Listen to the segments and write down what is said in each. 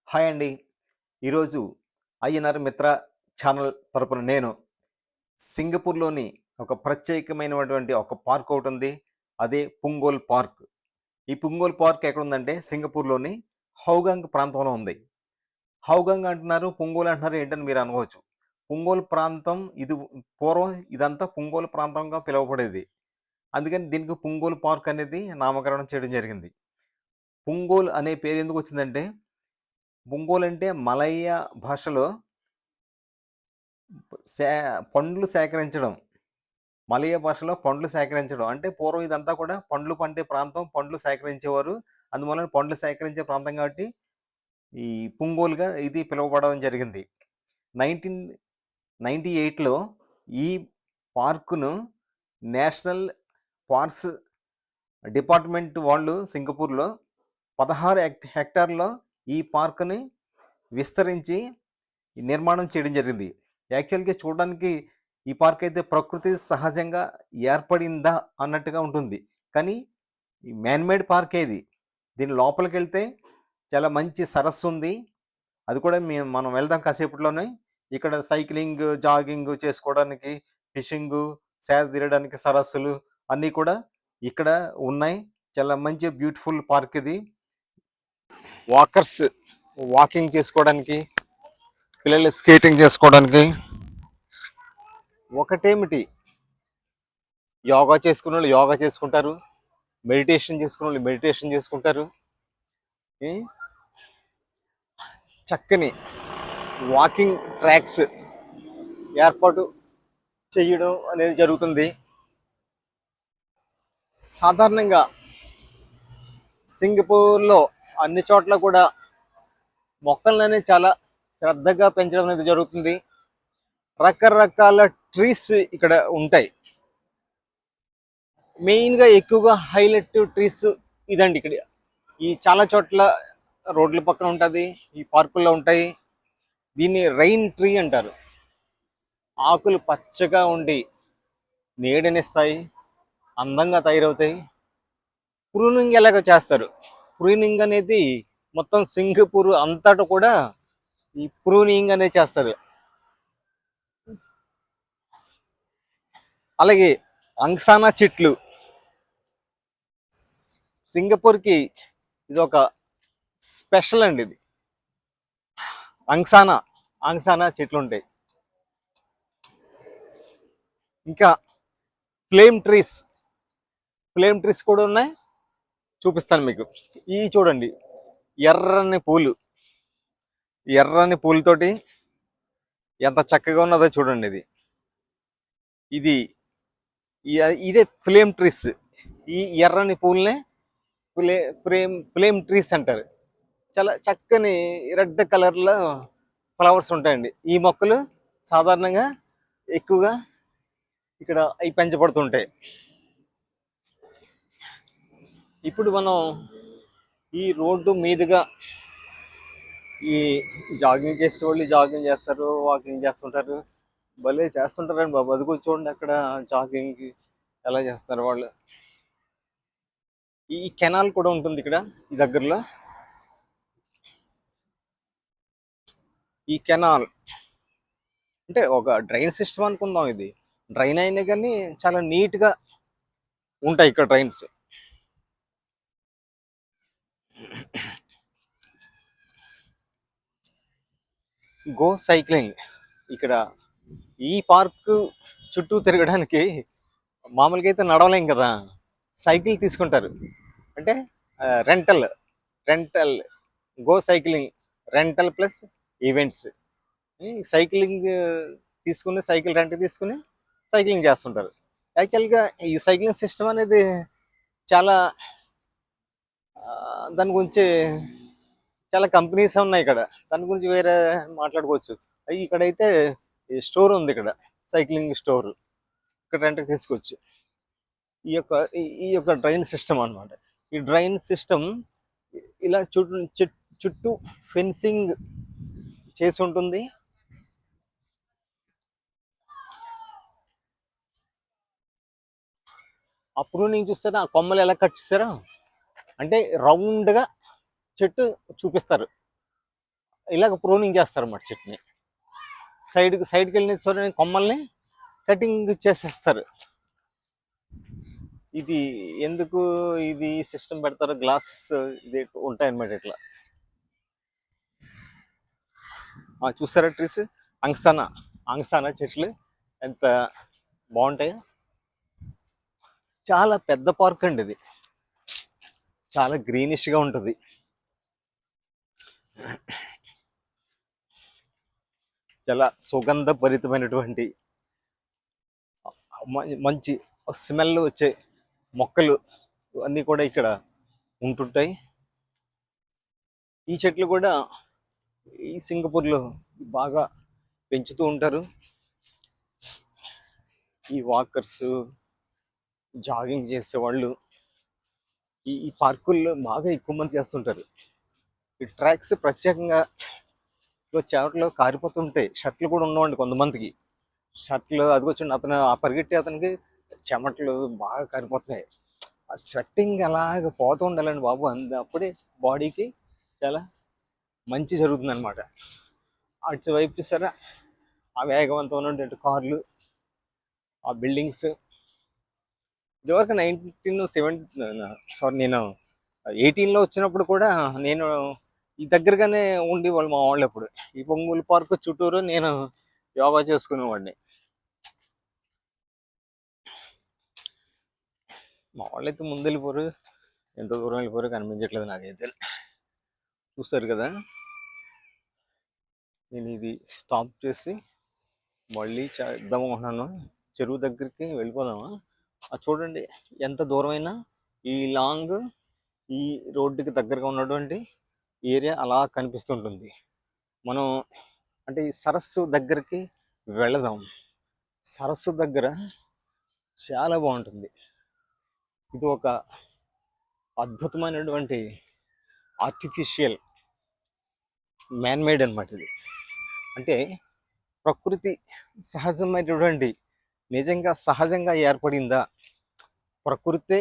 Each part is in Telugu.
హాయ్ అండి. ఈరోజు ఐఎన్ఆర్ మిత్ర ఛానల్ తరపున నేను సింగపూర్‌లోని ఒక ప్రత్యేకమైనటువంటి ఒక పార్క్ ఒకటుంది. అదే పుంగోల్ పార్క్. ఈ పుంగోల్ పార్క్ ఎక్కడుందంటే సింగపూర్‌లోని హౌగాంగ్ ప్రాంతంలో ఉంది. హౌగాంగ్ అంటున్నారు, పుంగోల్ అంటున్నారు ఏంటని మీరు అనుకోవచ్చు. పుంగోల్ ప్రాంతం పూర్వం ఇదంతా పుంగోల్ ప్రాంతంగా పిలువబడేది. అందుకని దీనికి పుంగోల్ పార్క్ అనేది నామకరణం చేయడం జరిగింది. పుంగోల్ అనే పేరు ఎందుకొచ్చిందంటే, పుంగోల్ అంటే మలయ భాషలో సే పండ్లు సేకరించడం. మలయ భాషలో పండ్లు సేకరించడం. అంటే పూర్వం ఇదంతా కూడా పండ్లు పండే ప్రాంతం. పండ్లు సేకరించేవారు. అందువలన పండ్లు సేకరించే ప్రాంతం కాబట్టి ఈ పుంగోల్‌గా ఇది పిలువబడడం జరిగింది. 1998లో ఈ పార్కును నేషనల్ పార్క్స్ డిపార్ట్‌మెంట్ వాళ్ళు సింగపూర్‌లో 16 హెక్టార్‌లో ఈ పార్క్‌ని విస్తరించి నిర్మాణం చేయడం జరిగింది. యాక్చువల్‌గా చూడడానికి ఈ పార్క్ అయితే ప్రకృతి సహజంగా ఏర్పడిందా అన్నట్టుగా ఉంటుంది. కానీ ఈ మ్యాన్ మేడ్ పార్కే ఇది. దీని లోపలికెళ్తే చాలా మంచి సరస్సుంది. అది కూడా మనం వెళ్దాం కాసేపట్లోనే. ఇక్కడ సైక్లింగ్, జాగింగ్ చేసుకోవడానికి, ఫిషింగు, సేద తీరడానికి సరస్సులు అన్నీ కూడా ఇక్కడ ఉన్నాయి. చాలా మంచి బ్యూటిఫుల్ పార్క్ ఇది. వాకర్స్ వాకింగ్ చేసుకోవడానికి, పిల్లలు స్కేటింగ్ చేసుకోవడానికి. ఒకటేమిటి, యోగా చేసుకునేవాళ్ళు యోగా చేసుకుంటారు. మెడిటేషన్ చేసుకునేవాళ్ళు మెడిటేషన్ చేసుకుంటారు. ఈ చక్కని వాకింగ్ ట్రాక్స్ ఏర్పాటు చేయడం అనేది జరుగుతుంది. సాధారణంగా సింగపూర్‌లో అన్ని చోట్ల కూడా మొక్కలనేవి చాలా శ్రద్ధగా పెంచడం అనేది జరుగుతుంది. రకరకాల ట్రీస్ ఇక్కడ ఉంటాయి. మెయిన్‌గా ఎక్కువగా హైలైట్ ట్రీస్ ఇదండి ఇక్కడ. ఈ చాలా చోట్ల రోడ్ల పక్కన ఉంటది. ఈ పార్కుల్లో ఉంటాయి. దీన్ని రైన్ ట్రీ అంటారు. ఆకులు పచ్చగా ఉండి నీడనిస్తాయి, అందంగా తయారవుతాయి. ప్రూనింగ్ ఎలాగో చేస్తారు. ప్రూనింగ్ అనేది మొత్తం సింగపూర్ అంతటా కూడా ఈ ప్రూనింగ్ అనేది చేస్తారు. అలాగే అంగ్సానా చెట్లు సింగపూర్కి ఇది ఒక స్పెషల్ అండి. ఇది అంగ్సానా అంగ్సానా చెట్లు ఉంటాయి. ఇంకా ఫ్లేమ్ ఫ్లేమ్ ట్రీస్ కూడా ఉన్నాయి. చూపిస్తాను మీకు. ఈ చూడండి, ఎర్రని పూలు, ఎర్రని పూలతోటి ఎంత చక్కగా ఉన్నదో చూడండి. ఇది ఇదే ఫ్లేమ్ ట్రీస్. ఈ ఎర్రని పూలనే ఫ్లేమ్ ట్రీస్ అంటారు. చాలా చక్కని రెడ్ కలర్లో ఫ్లవర్స్ ఉంటాయండి. ఈ మొక్కలు సాధారణంగా ఎక్కువగా ఇక్కడ అవి పెంచబడుతుంటాయి. ఇప్పుడు మనం ఈ రోడ్డు మీదుగా ఈ జాగింగ్ చేసే వాళ్ళు జాగింగ్ చేస్తారు, వాకింగ్ చేస్తుంటారు. భలే చేస్తుంటారండి బాబు. అది కూడా చూడండి అక్కడ జాగింగ్ ఎలా చేస్తారు వాళ్ళు. ఈ కెనాల్ కూడా ఉంటుంది ఇక్కడ ఈ దగ్గరలో. ఈ కెనాల్ అంటే ఒక డ్రైన్ సిస్టమ్ అనుకుందాం. ఇది డ్రైన్ అయినా కానీ చాలా నీట్గా ఉంటాయి ఇక్కడ డ్రైన్స్. గో సైక్లింగ్ ఇక్కడ ఈ పార్క్ చుట్టూ తిరగడానికి మామూలుగా అయితే నడవలేం కదా, సైకిల్ తీసుకుంటారు. అంటే rental rental go cycling rental plus events. Cycling తీసుకుని సైకిల్ రెంట్ తీసుకుని సైక్లింగ్ చేస్తుంటారు. యాక్చువల్గా ఈ సైక్లింగ్ సిస్టమ్ అనేది చాలా దాని గురించి చాలా కంపెనీస్ ఉన్నాయి ఇక్కడ. దాని గురించి వేరే మాట్లాడుకోవచ్చు. ఇక్కడైతే ఈ స్టోర్ ఉంది ఇక్కడ, సైక్లింగ్ స్టోర్. ఇక్కడ రెంట్కి తీసుకోవచ్చు. ఈ యొక్క డ్రైన్ సిస్టమ్ అన్నమాట. ఈ డ్రైన్ సిస్టమ్ ఇలా చుట్టూ ఫెన్సింగ్ చేసి ఉంటుంది. అప్పుడు నేను చూస్తారా ఆ కొమ్మలు ఎలా కట్ చేస్తారో, అంటే రౌండ్గా చెట్టు చూపిస్తారు. ఇలాగ ప్రూనింగ్ చేస్తారన్నమాట చెట్టుని. సైడ్కి వెళ్ళిన చూడండి కొమ్మల్ని కటింగ్ చేసేస్తారు. ఇది ఎందుకు ఇది సిస్టమ్ పెడతారు, గ్లాసెస్ ఇది ఉంటాయన్నమాట ఇట్లా. చూసారా ట్రీస్, అంగసానా చెట్లు ఎంత బాగుంటాయో. చాలా పెద్ద పార్క్ అండి ఇది, చాలా గ్రీనిష్గా ఉంటుంది. చాలా సుగంధభరితమైనటువంటి మంచి స్మెల్ వచ్చే మొక్కలు అన్నీ కూడా ఇక్కడ ఉంటుంటాయి. ఈ చెట్లు కూడా ఈ సింగపూర్లో బాగా పెంచుతూ ఉంటారు. ఈ వాకర్స్, జాగింగ్ చేసే వాళ్ళు ఈ పార్కుల్లో బాగా ఎక్కువ మంది చేస్తుంటారు. ఈ ట్రాక్స్ ప్రత్యేకంగా చెమటలో కారిపోతుంటాయి. షర్ట్లు కూడా ఉండవండి కొంతమందికి. షర్ట్లు అదిగొచ్చిండి అతను ఆ పరిగెట్టి అతనికి చెమటలు బాగా కారిపోతున్నాయి. ఆ స్వెట్టింగ్ అలాగ పోతూ ఉండాలండి బాబు, అప్పుడే బాడీకి చాలా మంచి జరుగుతుంది అనమాట. అటు వైపు చూసారా ఆ వేగవంతమైనటువంటి కార్లు, ఆ బిల్డింగ్స్. ఇదివరకు 18లో వచ్చినప్పుడు కూడా నేను ఈ దగ్గరగానే ఉండేవాళ్ళు మా వాళ్ళు. ఎప్పుడు ఈ పొంగూలు పార్క్ చుట్టూరు నేను యోగా చేసుకునేవాడిని. మా వాళ్ళు అయితే ముందు వెళ్ళిపోరు, ఎంత దూరం వెళ్ళిపోరు కనిపించట్లేదు నాకైతే. చూస్తారు కదా, నేను ఇది స్టాప్ చేసి మళ్ళీ చేద్దామనుకుంటున్నాను. చెరువు దగ్గరికి వెళ్ళిపోదామా? చూడండి ఎంత దూరమైనా ఈ లాంగ్ ఈ రోడ్డుకి దగ్గరగా ఉన్నటువంటి ఏరియా అలా కనిపిస్తుంటుంది. మనం అంటే ఈ సరస్సు దగ్గరికి వెళదాం. సరస్సు దగ్గర చాలా బాగుంటుంది. ఇది ఒక అద్భుతమైనటువంటి ఆర్టిఫిషియల్ మ్యాన్మేడ్ అనమాట. ఇది అంటే ప్రకృతి సహజమైనటువంటి, నిజంగా సహజంగా ఏర్పడిందా, ప్రకృతే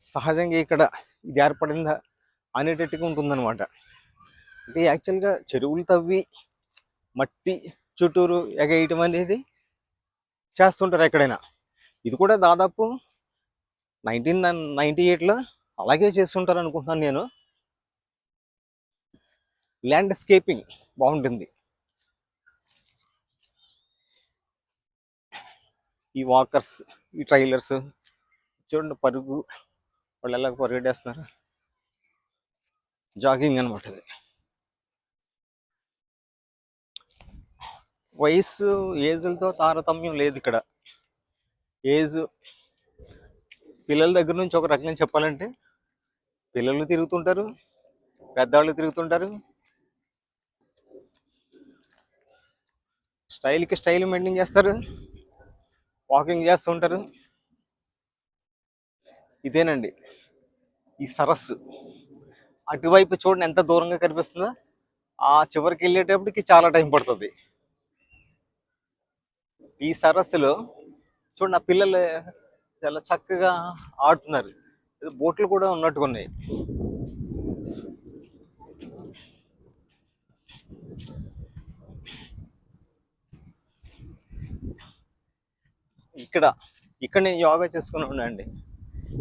సహజంగా ఇక్కడ ఇది ఏర్పడిందా అనేటట్టుగా ఉంటుందన్నమాట. అంటే యాక్చువల్గా చెరువులు తవ్వి మట్టి చుట్టూరు ఎగేయటం అనేది చేస్తుంటారు ఎక్కడైనా. ఇది కూడా దాదాపు 1998లో అలాగే చేస్తుంటారు అనుకుంటున్నాను నేను. ల్యాండ్స్కేపింగ్ బాగుంటుంది. ఈ వాకర్స్, ఈ ట్రైలర్స్ చూడండి పరుగు, వాళ్ళు ఎలా పరిగెట్టేస్తున్నారు, జాగింగ్ అనమాట. ఇది వయసు ఏజ్లతో తారతమ్యం లేదు ఇక్కడ. ఏజ్ పిల్లల దగ్గర నుంచి ఒక రకంగా చెప్పాలంటే పిల్లలు తిరుగుతుంటారు, పెద్దవాళ్ళు తిరుగుతుంటారు. స్టైల్కి స్టైల్ మెయింటైన్ చేస్తారు, వాకింగ్ చేస్తూ ఉంటారు. ఇదేనండి ఈ సరస్సు. అటువైపు చూడండి ఎంత దూరంగా కనిపిస్తుందో. ఆ చివరికి వెళ్ళేటప్పటికి చాలా టైం పడుతుంది. ఈ సరస్సులో చూడండి ఆ పిల్లలు చాలా చక్కగా ఆడుతున్నారు. బోట్లు కూడా ఉన్నట్టుగా ఉన్నాయి. ఇక్కడ నేను యోగా చేసుకుని ఉండండి.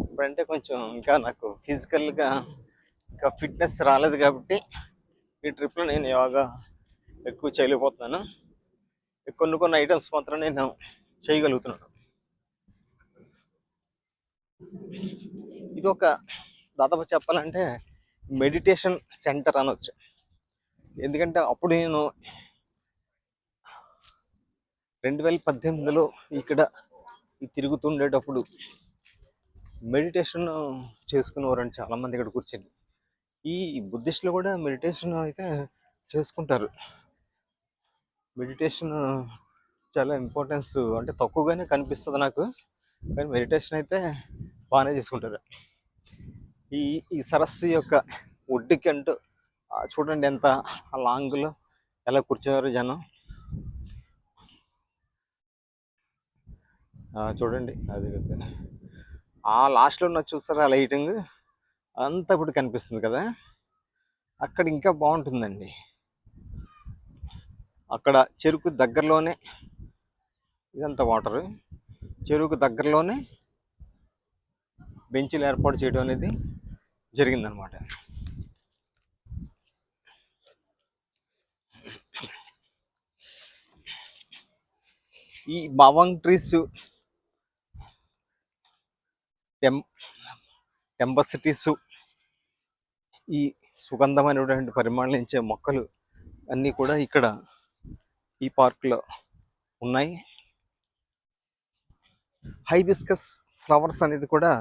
ఇప్పుడంటే కొంచెం ఇంకా నాకు ఫిజికల్గా ఇంకా ఫిట్నెస్ రాలేదు కాబట్టి ఈ ట్రిప్లో నేను యోగా ఎక్కువ చేయలేకపోతున్నాను. కొన్ని ఐటమ్స్ మాత్రం నేను చేయగలుగుతున్నాను. ఇది ఒక దాదాపు చెప్పాలంటే మెడిటేషన్ సెంటర్ అనొచ్చు. ఎందుకంటే అప్పుడు నేను 2018లో ఇక్కడ తిరుగుతుండేటప్పుడు మెడిటేషన్ చేసుకునేవారండి చాలామంది ఇక్కడ కూర్చొని. ఈ బుద్ధిస్టులు కూడా మెడిటేషన్ అయితే చేసుకుంటారు. మెడిటేషన్ చాలా ఇంపార్టెన్స్ అంటే తక్కువగానే కనిపిస్తుంది నాకు, కానీ మెడిటేషన్ అయితే బాగానే చేసుకుంటారు. ఈ సరస్సు యొక్క ఒడ్డుకి అంటూ చూడండి ఎంత లాంగ్లో ఎలా కూర్చున్నారు జనం. చూడండి అది ఆ లాస్ట్లో ఉన్న చూస్తారా లైటింగ్ అంతా ఇప్పుడు కనిపిస్తుంది కదా. అక్కడ ఇంకా బాగుంటుందండి. అక్కడ చెరుకు దగ్గరలోనే ఇదంతా వాటరు. చెరువుకు దగ్గరలోనే బెంచీలు ఏర్పాటు చేయడం అనేది జరిగిందనమాట. ఈ బవాంగ్ ట్రీస్, టెంబసిటీస్, ఈ సుగంధమైనటువంటి పరిమళించే మొక్కలు అన్నీ కూడా ఇక్కడ ఈ పార్కులో ఉన్నాయి. హైబిస్కస్ ఫ్లవర్స్ అనేది కూడా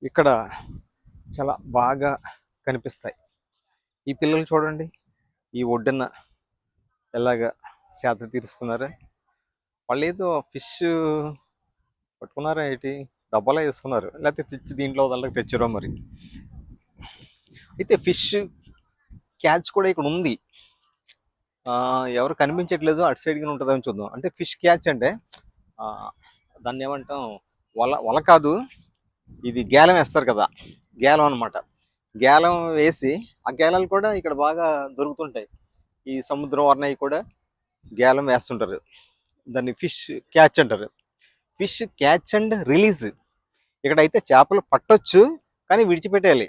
ఇక్కడ చాలా బాగా కనిపిస్తాయి. ఈ పిల్లలు చూడండి, ఈ ఒడ్డున ఎలాగా సేద తీరుస్తున్నారు. వాళ్ళు ఏదో ఫిష్ పట్టుకున్నారా ఏంటి, డబ్బాలో వేసుకున్నారు, లేకపోతే తెచ్చి దీంట్లో వాళ్ళకి తెచ్చారో మరి. అయితే ఫిష్ క్యాచ్ కూడా ఇక్కడ ఉంది. ఎవరు కనిపించట్లేదు, అటు సైడ్గా ఉంటుందని చూద్దాం. అంటే ఫిష్ క్యాచ్ అంటే దాన్ని ఏమంటాం, వల కాదు, ఇది గేలం వేస్తారు కదా, గేలం అనమాట. గేలం వేసి ఆ గేలాలు కూడా ఇక్కడ బాగా దొరుకుతుంటాయి. ఈ సముద్రం వర్ణయి కూడా గేలం వేస్తుంటారు. దాన్ని ఫిష్ క్యాచ్ అంటారు. Fish catch and release. ఇక్కడైతే చేపలు పట్టొచ్చు, కానీ విడిచిపెట్టేయాలి.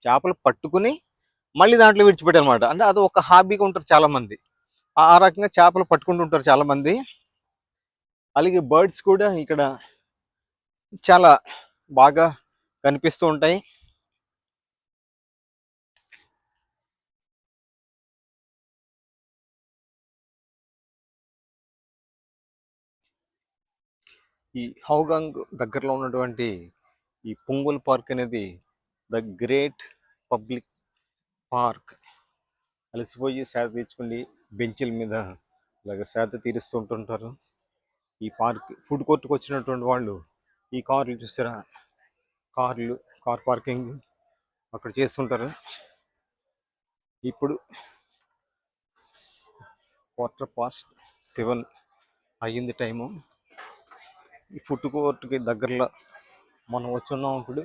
చేపలు పట్టుకుని మళ్ళీ దాంట్లో విడిచిపెట్టాలి అనమాట. అంటే అది ఒక హాబీగా ఉంటారు చాలామంది. ఆ రకంగా చేపలు పట్టుకుంటుంటారు చాలామంది. అలాగే బర్డ్స్ కూడా ఇక్కడ చాలా బాగా కనిపిస్తూ ఉంటాయి. ఈ హౌగాంగ్ దగ్గరలో ఉన్నటువంటి ఈ పుంగోల్ పార్క్ అనేది ద గ్రేట్ పబ్లిక్ పార్క్. అలసిపోయి సేద తీర్చుకుని బెంచీల మీద ఇలాగ సేద తీరుస్తూ ఉంటుంటారు. ఈ పార్క్ ఫుడ్ కోర్ట్కి వచ్చినటువంటి వాళ్ళు ఈ కార్లు చూసారా, కార్ పార్కింగ్ అక్కడ చేస్తుంటారు. ఇప్పుడు 7:15 అయ్యింది టైము. ఈ ఫుడ్ కోర్ట్కి దగ్గరలో మనం వచ్చున్నాం. ఇప్పుడు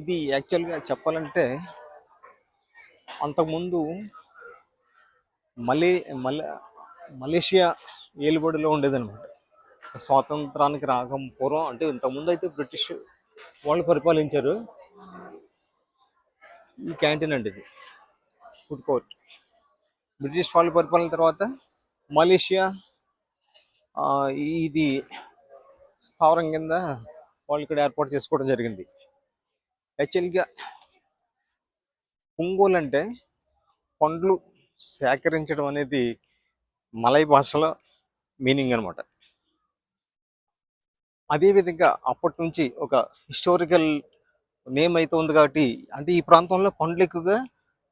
ఇది యాక్చువల్గా చెప్పాలంటే అంతకుముందు మలేషియా ఏలుబడిలో ఉండేదన్నమాట. స్వాతంత్రానికి రాకం పూర్వం, అంటే ఇంతకుముందు అయితే బ్రిటిష్ వాళ్ళు పరిపాలించారు. ఈ క్యాంటీన్ అండి, ఇది ఫుడ్ కోర్ట్. బ్రిటిష్ వాళ్ళు పరిపాలన తర్వాత మలేషియా ఇది స్థావరం కింద వాళ్ళు ఇక్కడ ఏర్పాటు చేసుకోవడం జరిగింది. యాక్చువల్గా పుంగోల్ అంటే పండ్లు సేకరించడం అనేది మలై భాషలో మీనింగ్ అనమాట. అదేవిధంగా అప్పటి నుంచి ఒక హిస్టారికల్ నేమ్ అయితే ఉంది కాబట్టి, అంటే ఈ ప్రాంతంలో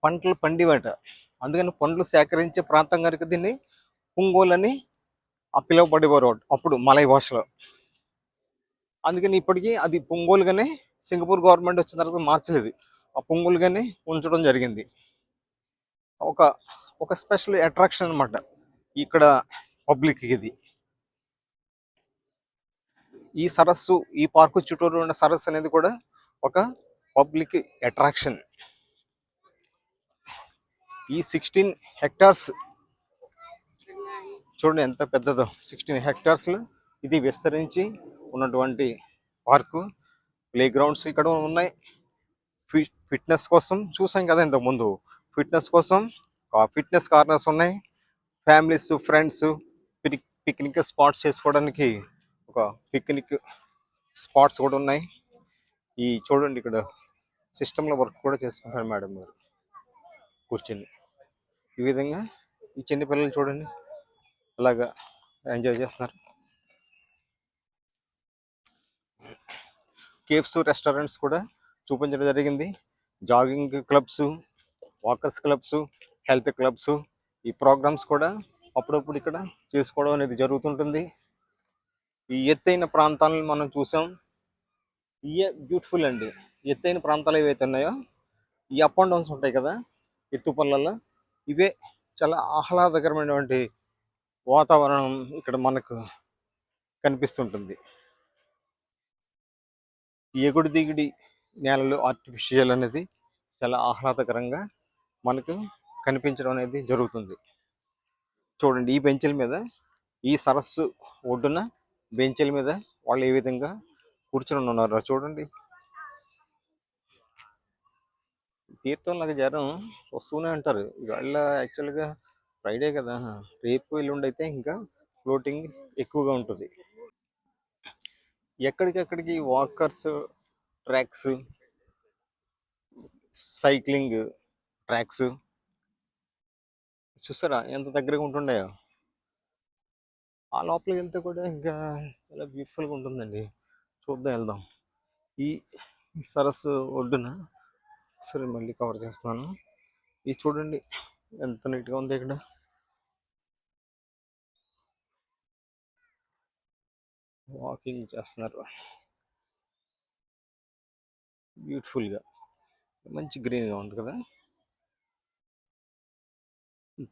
పంటలు పండివట. అందుకని పండ్లు సేకరించే ప్రాంతం కనుక దీన్ని పుంగోల్ అని పిలువబడేవారు అప్పుడు మలై భాషలో. అందుకని ఇప్పటికీ అది పుంగోలుగానే సింగపూర్ గవర్నమెంట్ వచ్చిన తర్వాత మార్చలేదు, ఆ పుంగోలుగానే ఉంచడం జరిగింది. ఒక స్పెషల్ అట్రాక్షన్ అనమాట ఇక్కడ పబ్లిక్. ఇది ఈ సరస్సు, ఈ పార్కు చుట్టూరు ఉన్న సరస్సు అనేది కూడా ఒక పబ్లిక్ అట్రాక్షన్. ఈ 16 హెక్టార్స్ చూడండి ఎంత పెద్దదో. 16 హెక్టార్స్లో ఇది విస్తరించి ఉన్నటువంటి పార్కు. ప్లే గ్రౌండ్స్ ఇక్కడ ఉన్నాయి. ఫిట్నెస్ కోసం చూసాం కదా ఇంతకుముందు, ఫిట్నెస్ కార్నర్స్ ఉన్నాయి. ఫ్యామిలీస్, ఫ్రెండ్స్ పిక్నిక్ స్పాట్స్ చేసుకోవడానికి ఒక పిక్నిక్ స్పాట్స్ కూడా ఉన్నాయి. ఈ చూడండి ఇక్కడ సిస్టంలో వర్క్ కూడా చేసుకుంటారు మేడం గారు కూర్చొని. ఈ విధంగా ఈ చిన్న పిల్లలు చూడండి అలాగా ఎంజాయ్ చేస్తున్నారు. కేఫ్స్, రెస్టారెంట్స్ కూడా చూపించడం జరిగింది. Jogging clubs, walkers clubs, health clubs, ఈ ప్రోగ్రామ్స్ కూడా అప్పుడప్పుడు ఇక్కడ చేసుకోవడం అనేది జరుగుతుంటుంది. ఈ ఎత్తైన ప్రాంతాలను మనం చూసాం. ఇవే బ్యూటిఫుల్ అండి. ఎత్తైన ప్రాంతాలు ఏవైతే ఉన్నాయో, ఈ అప్ అండ్ డౌన్స్ ఉంటాయి కదా ఎత్తుపల్లలో, ఇవే చాలా ఆహ్లాదకరమైనటువంటి వాతావరణం ఇక్కడ మనకు కనిపిస్తుంటుంది. ఎగుడు దిగుడి నేలలు ఆర్టిఫిషియల్ అనేది చాలా ఆహ్లాదకరంగా మనకు కనిపించడం అనేది జరుగుతుంది. చూడండి, ఈ బెంచ్ల మీద, ఈ సరస్సు ఒడ్డున బెంచ్ల మీద వాళ్ళు ఏ విధంగా కూర్చొని ఉన్నారో చూడండి. తీర్థంలాగా జనం వస్తూనే ఉంటారు. ఇవాళ యాక్చువల్గా ఫ్రైడే కదా, రేపు ఎల్లుండి అయితే ఇంకా ఫ్లోటింగ్ ఎక్కువగా ఉంటుంది. ఎక్కడికక్కడికి వాకర్స్ ట్రాక్స్, సైక్లింగ్ ట్రాక్స్ చూసారా ఎంత దగ్గరగా ఉంటుండయో. ఆ లోపలికి వెళ్తే కూడా ఇంకా చాలా బ్యూటిఫుల్గా ఉంటుందండి. చూద్దాం, వెళ్దాం. ఈ సరస్సు ఒడ్డున సరే మళ్ళీ కవర్ చేస్తున్నాను. ఇది చూడండి ఎంత నీట్గా ఉంది. ఇక్కడ వాకింగ్ చేస్తున్నారు బ్యూటిఫుల్గా. మంచి గ్రీన్గా ఉంది కదా,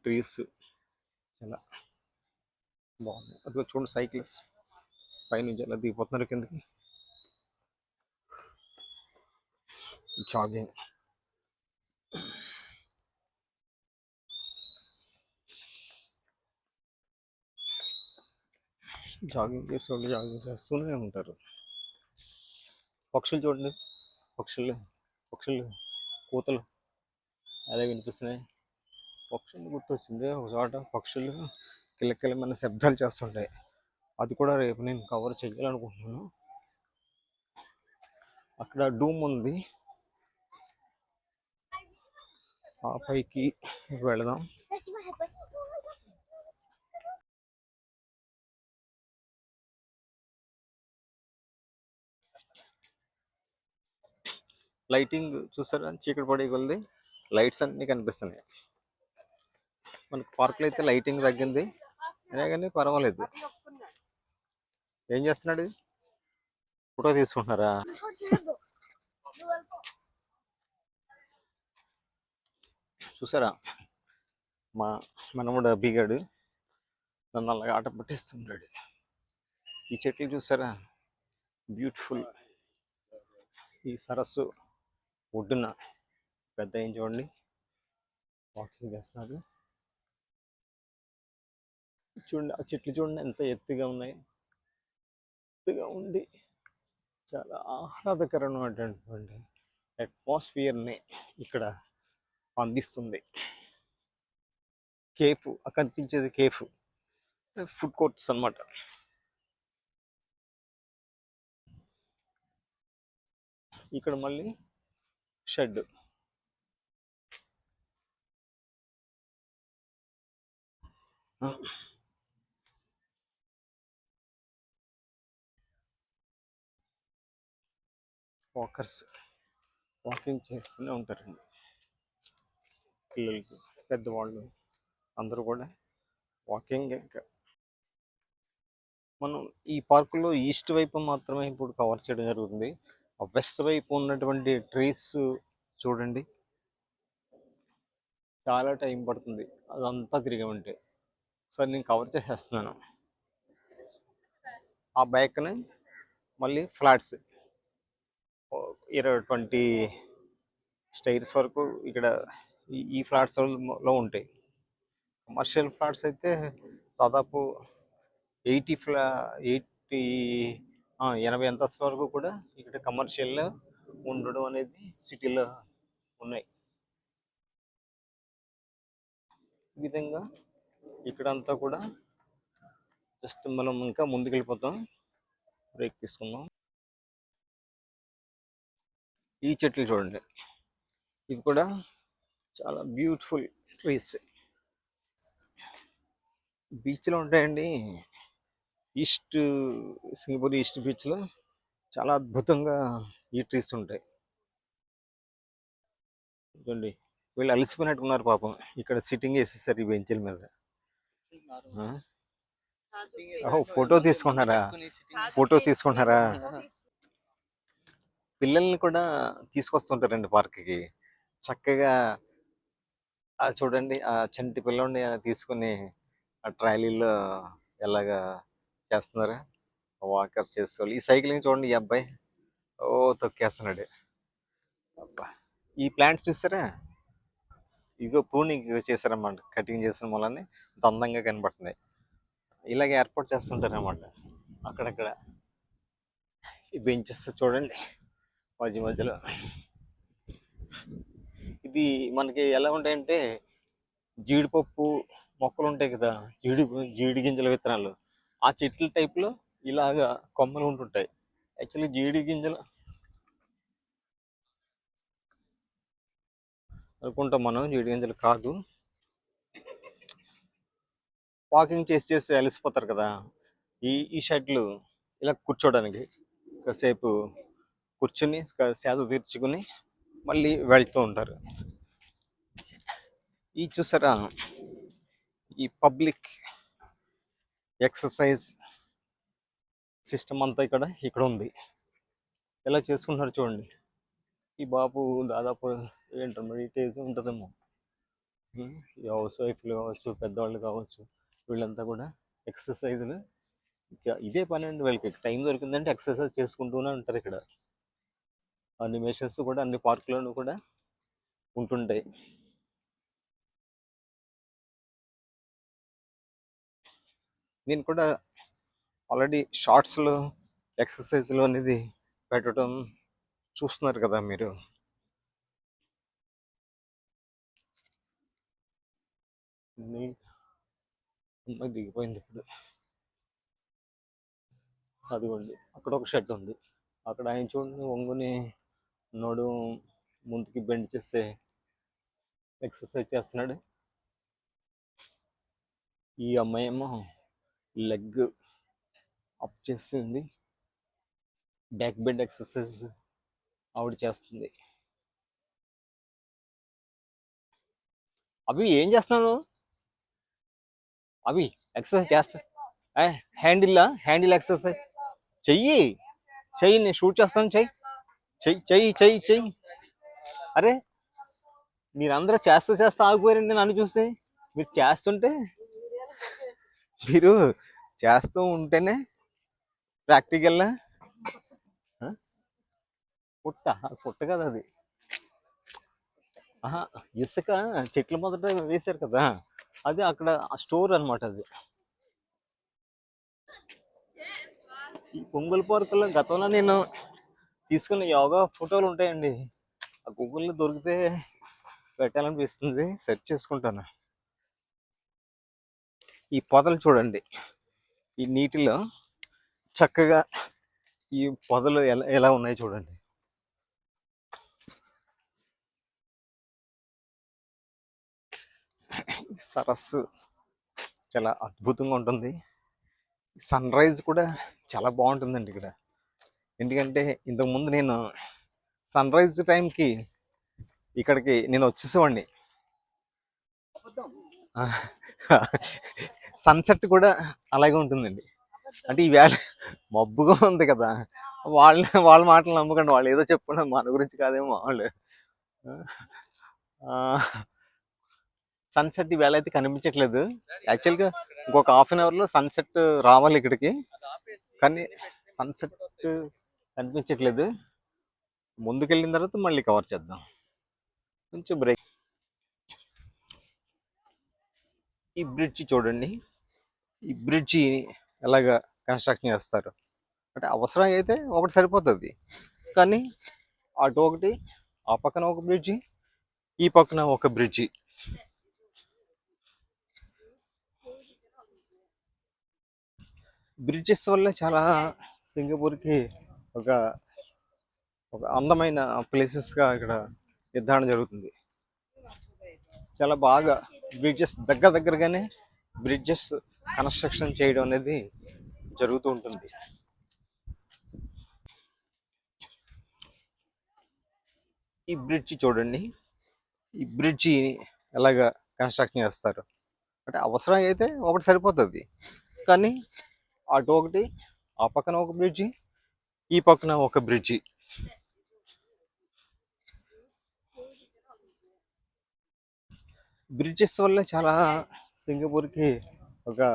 ట్రీస్ చాలా బాగుంది. అదిగో చూడండి, సైకిల్స్ పైనుంచి ఎలా దిగిపోతున్నారు కిందకి. జాగింగ్, జాగింగ్ చేసేవాళ్ళు జాగింగ్ చేస్తూనే ఉంటారు. పక్షులు చూడండి, పక్షులు పక్షులు కూతలు అదే వినిపిస్తున్నాయి. పక్షులు గుర్తొచ్చింది, ఒక చోట పక్షులు కిలకిలమైన శబ్దాలు చేస్తుంటాయి. అది కూడా రేపు నేను కవర్ చేయాలనుకుంటున్నాను. అక్కడ డూమ్ ఉంది, ఆ పైకి వెళదాం. లైటింగ్ చూసారా, చీకటి పడే కొలది లైట్స్ అన్నీ కనిపిస్తున్నాయి. మనకి పార్క్లో అయితే లైటింగ్ తగ్గింది అయినా కానీ పర్వాలేదు. ఏం చేస్తున్నాడు, ఫోటో తీసుకుంటున్నారా? చూసారా, మా మనముడు అబ్బిగాడు నన్ను అలాగా ఆట పట్టిస్తున్నాడు. ఈ చెట్లు చూసారా, బ్యూటిఫుల్. ఈ సరస్సు ఒడ్డున పెద్ద ఏం చూడండి వాకింగ్ చేస్తున్నారు. చూడండి ఆ చెట్లు చూడండి ఎంత ఎత్తుగా ఉన్నాయి. ఎత్తుగా ఉండి చాలా ఆహ్లాదకరమైనటువంటి అట్మాస్ఫియర్ని ఇక్కడ అందిస్తుంది. కేఫ్ కనిపించేది, కేఫ్ ఫుడ్ కోర్ట్స్ అన్నమాట. ఇక్కడ మళ్ళీ షెడ్. వాకర్స్ వాకింగ్ చేస్తూనే ఉంటారండి. పిల్లలకి, పెద్దవాళ్ళు అందరూ కూడా వాకింగ్. మనం ఈ పార్కులో ఈస్ట్ వైపు మాత్రమే ఇప్పుడు కవర్ చేయడం జరుగుతుంది. ఆ వెస్ట్ వైపు ఉన్నటువంటి ట్రీస్ చూడండి, చాలా టైం పడుతుంది అదంతా తిరిగామంటే. సరే నేను కవర్ చేసేస్తున్నాను. ఆ బ్యాక్ని మళ్ళీ ఫ్లాట్స్ 20 స్టైర్స్ వరకు ఇక్కడ ఈ ఫ్లాట్స్లో ఉంటాయి. కమర్షియల్ ఫ్లాట్స్ అయితే దాదాపు 80 80 అంతస్తు వరకు కూడా ఇక్కడ కమర్షియల్లో ఉండడం అనేది సిటీలో ఉన్నాయి. ఈ విధంగా ఇక్కడంతా కూడా జస్ట్ మనం ఇంకా ముందుకు వెళ్ళిపోతాం. బ్రేక్ తీసుకుందాం. ఈ చెట్లు చూడండి, ఇవి కూడా చాలా బ్యూటిఫుల్ ట్రీస్. బీచ్లో ఉంటాయండి. సింగపూర్ ఈస్ట్ బీచ్లో చాలా అద్భుతంగా ఈ ట్రీస్ ఉంటాయి. చూడండి, వీళ్ళు అలసిపోయినట్టున్నారు పాపం, ఇక్కడ సిట్టింగ్ వేసేసారు ఈ బెంచ్ల మీద. ఫోటో తీసుకుంటున్నారా? ఫోటో తీసుకుంటున్నారా? పిల్లల్ని కూడా తీసుకొస్తుంటారండి పార్క్కి. చక్కగా చూడండి, ఆ చంటి పిల్లోడిని తీసుకుని ఆ ట్రాలీలో ఎలాగా చేస్తున్నారా వాకర్స్ చేసేవాళ్ళు. ఈ సైక్లింగ్ చూడండి, ఈ అబ్బాయి ఓ తొక్కేస్తున్నాడు. అబ్బా! ఈ ప్లాంట్స్ చూసారా? ఇదిగో ప్రూనింగ్ చేశారన్నమాట. కటింగ్ చేసిన మూలాన్ని ఇంత అందంగా కనబడుతున్నాయి. ఇలాగే ఏర్పాటు చేస్తుంటారన్నమాట అక్కడక్కడ. ఈ బెంచెస్ చూడండి మధ్య మధ్యలో. ఇది మనకి ఎలా ఉంటాయంటే జీడిపప్పు మొక్కలు ఉంటాయి కదా, జీడి గింజల విత్తనాలు, ఆ చెట్ల టైప్లో ఇలాగా కొమ్మలు ఉంటుంటాయి. యాక్చువల్లీ జీడి గింజలు అనుకుంటాం మనం, జీడి గింజలు కాదు. వాకింగ్ చేసి చేసి అలసిపోతారు కదా, ఈ ఈ షెడ్లు ఇలా కూర్చోడానికి కాసేపు కూర్చుని సేద తీర్చుకుని మళ్ళీ వెళ్తూ ఉంటారు. ఈ చూసారా, ఈ పబ్లిక్ ఎక్సర్సైజ్ సిస్టమ్ అంతా ఇక్కడ ఉంది. ఎలా చేసుకుంటున్నారు చూడండి. ఈ బాబు దాదాపు ఇంటర్మీడియట్ ఏజ్ ఉంటుందేమో. ఈ హౌస్ వైఫ్లు కావచ్చు, పెద్దవాళ్ళు కావచ్చు, వీళ్ళంతా కూడా ఎక్సర్సైజ్లు ఇదే పని అండి. వీళ్ళకి టైం దొరికిందంటే ఎక్సర్సైజ్ చేసుకుంటూనే ఉంటారు. ఇక్కడ అన్ని మెషిన్స్ కూడా అన్ని పార్కులోనూ కూడా ఉంటుంటాయి. నేను కూడా ఆల్రెడీ షార్ట్స్లో ఎక్సర్సైజ్లు అనేది పెట్టడం చూస్తున్నారు కదా మీరు. దిగిపోయింది ఇప్పుడు. అదిగోండి అక్కడ ఒక షెడ్ ఉంది. అక్కడ ఆయన చూడండి ఒంగుని నోడు ముందుకి బెండ్ చేస్తే ఎక్సర్సైజ్ చేస్తున్నాడు. ఈ అమ్మాయి ఏమో లెగ్ అప్ చేస్తుంది, బ్యాక్ బెండ్ ఎక్సర్సైజ్ ఆవిడ చేస్తుంది. అవి ఏం చేస్తున్నాను, అవి ఎక్సర్సైజ్ చేస్తా. హ్యాండిల్ ఎక్సర్సైజ్ చెయ్యి, చెయ్యి, నేను షూట్ చేస్తాను. చెయ్యి చెయ్యి చెయ్యి చెయ్యి చెయ్యి. అరే మీరందరూ చేస్తా ఆగిపోయారండి నన్ను చూస్తే. మీరు చేస్తూ ఉంటేనే ప్రాక్టికల్గా పుట్ట కదా అది. ఇసుక చెట్ల మొదట వేశారు కదా, అది అక్కడ స్టోర్ అనమాట. అది ఈ పొంగల్ పార్కులో గతంలో నేను తీసుకున్న యోగా ఫోటోలు ఉంటాయండి. ఆ గూగుల్లో దొరికితే పెట్టాలనిపిస్తుంది, సెర్చ్ చేసుకుంటాను. ఈ పొదలు చూడండి, ఈ నీటిలో చక్కగా ఈ పొదలు ఎలా ఉన్నాయి చూడండి. సరస్సు చాలా అద్భుతంగా ఉంటుంది. సన్ రైజ్ కూడా చాలా బాగుంటుందండి ఇక్కడ. ఎందుకంటే ఇంతకుముందు నేను సన్ రైజ్ టైంకి ఇక్కడికి నేను వచ్చేసేవాడిని. సన్సెట్ కూడా అలాగే ఉంటుందండి. అంటే ఈవేళ మబ్బుగా ఉంది కదా, వాళ్ళ మాటలు నమ్మకండి. వాళ్ళు ఏదో చెప్పుకున్నా మన గురించి కాదేమో వాళ్ళు. సన్సెట్ ఈవేళ అయితే కనిపించట్లేదు. యాక్చువల్గా ఇంకొక హాఫ్ అన్ అవర్లో సన్సెట్ రావాలి ఇక్కడికి, కానీ సన్సెట్ కనిపించట్లేదు. ముందుకెళ్ళిన తర్వాత మళ్ళీ కవర్ చేద్దాం. కొంచెం బ్రేక్. ఈ బ్రిడ్జి చూడండి, ఈ బ్రిడ్జి ఎలాగా కన్స్ట్రక్షన్ చేస్తారు అంటే అవసరం అయితే ఒకటి సరిపోతుంది, కానీ అటు ఒకటి, ఆ పక్కన ఒక బ్రిడ్జి, ఈ పక్కన ఒక బ్రిడ్జి. బ్రిడ్జెస్ వల్ల చాలా సింగపూర్కి ఒక అందమైన ప్లేసెస్గా ఇక్కడ నిర్ధారణ జరుగుతుంది. చాలా బాగా బ్రిడ్జెస్ దగ్గరగానే బ్రిడ్జెస్ కన్స్ట్రక్షన్ చేయడం అనేది జరుగుతూ ఉంటుంది. ఈ బ్రిడ్జి చూడండి, ఈ బ్రిడ్జి ఎలాగా కన్స్ట్రక్షన్ చేస్తారు అంటే అవసరం అయితే ఒకటి సరిపోతుంది, కానీ అటు ఒకటి, ఆ పక్కన ఒక బ్రిడ్జి, ఈ పక్కన ఒక బ్రిడ్జి. బ్రిడ్జెస్ వల్ల చాలా సింగపూర్కి ఒక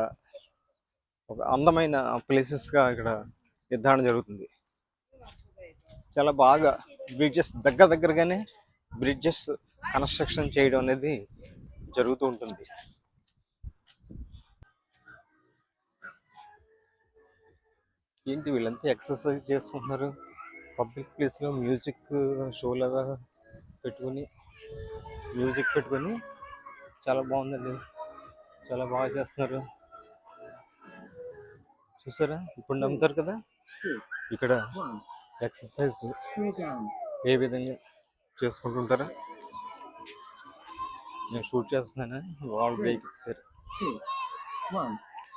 అందమైన ప్లేసెస్గా ఇక్కడ నిర్ధారణ జరుగుతుంది. చాలా బాగా బ్రిడ్జెస్ దగ్గరగానే బ్రిడ్జెస్ కన్స్ట్రక్షన్ చేయడం అనేది జరుగుతూ ఉంటుంది. ఏంటి వీళ్ళంతా ఎక్సర్సైజ్ చేసుకుంటున్నారు పబ్లిక్ ప్లేస్లో, మ్యూజిక్ షో లాగా పెట్టుకొని చాలా బాగుందండి, చాలా బాగా చేస్తున్నారు. చూసారా, ఇప్పుడు నమ్ముతారు కదా ఇక్కడ ఎక్సర్సైజ్ ఏ విధంగా చేసుకుంటుంటారా. నేను షూట్ చేస్తున్నాను, వాల్ బ్రేక్ ఇచ్చారు.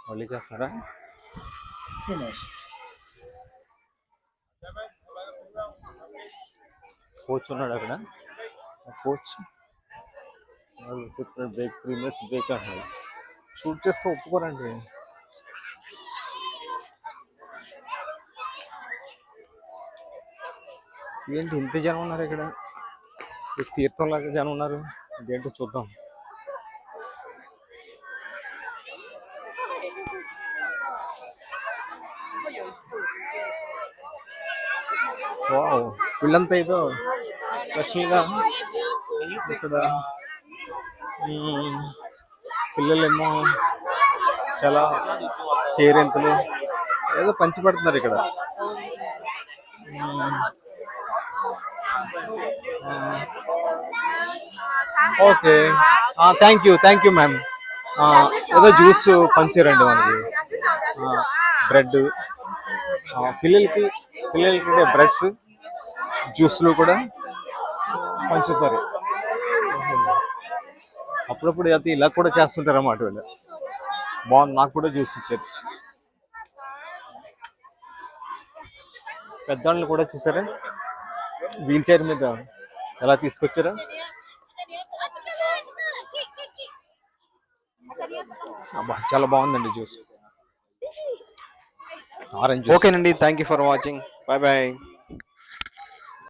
మళ్ళీ చేస్తున్నారా? కోచ్ ఉన్నాడు అక్కడ, కోచ్ బ్రేక్ 3 minutes బ్రేక్ అంటున్నాడు. షూట్ చేస్తే ఒప్పుకోరండి. ఏంటి ఇంత జనం ఉన్నారు ఇక్కడ, తీర్థంలాగా జనం ఉన్నారు, ఇదేంటో చూద్దాం. వావ్, వీళ్ళంతా ఏదో స్పెషల్గా ఇక్కడ పిల్లలేమో చాలా కేరింతలు ఏదో పంచి పెడుతున్నారు ఇక్కడ. Okay, thank you ma'am. ఏదో జ్యూస్ పంచారండి మనకి, బ్రెడ్ పిల్లలకి బ్రెడ్స్ జ్యూస్లు కూడా పంచుతారు. అప్పుడప్పుడు అయితే ఇలా కూడా చేస్తుంటారు అన్నమాట వీళ్ళు. బాగుంది, నాకు కూడా జ్యూస్ ఇచ్చారు. పెద్దవాళ్ళని కూడా చూసారా, వీల్ చైర్ మీద ఎలా తీసుకొచ్చారా. చాలా బాగుందండి జ్యూస్, ఆరెంజ్. ఓకేనండి, thank you for watching, bye bye.